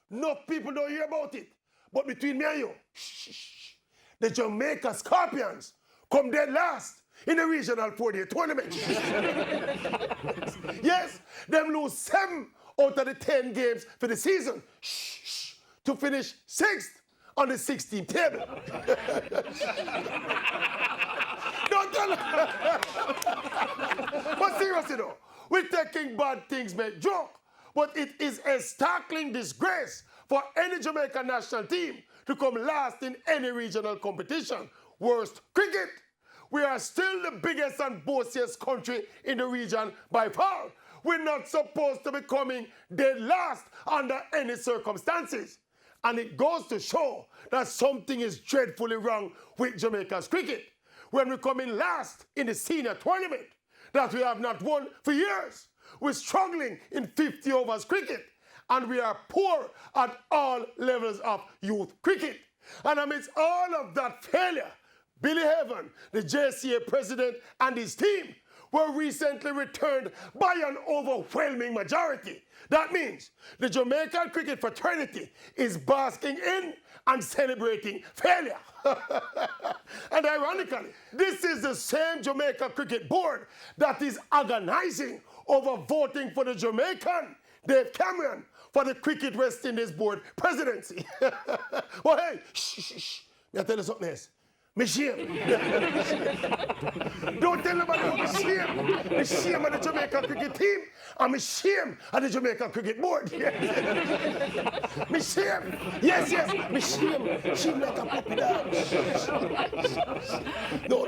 No people don't hear about it. But between me and you, the Jamaica Scorpions come dead last in the regional 4-day tournament. Yes, them lose 7 out of the 10 games for the season to finish 6th on the 16th table. Don't tell But seriously though, we're taking bad things make joke, but it is a startling disgrace for any Jamaican national team to come last in any regional competition. Worst, cricket. We are still the biggest and boastiest country in the region by far. We're not supposed to be coming dead last under any circumstances. And it goes to show that something is dreadfully wrong with Jamaica's cricket. When we come in last in the senior tournament that we have not won for years, we're struggling in 50 overs cricket, and we are poor at all levels of youth cricket. And amidst all of that failure, Billy Heaven, the JCA president, and his team were recently returned by an overwhelming majority. That means the Jamaican cricket fraternity is basking in and celebrating failure. And ironically, this is the same Jamaica Cricket Board that is agonizing over voting for the Jamaican Dave Cameron for the Cricket West Indies Board presidency. Well, hey, shh. May I tell you something else? Me shame. Don't tell nobody about me shame. Me shame of the Jamaican cricket team, and me shame of the Jamaican Cricket Board. Me shame. Yes, me shame. Shame like a puppy dog. No.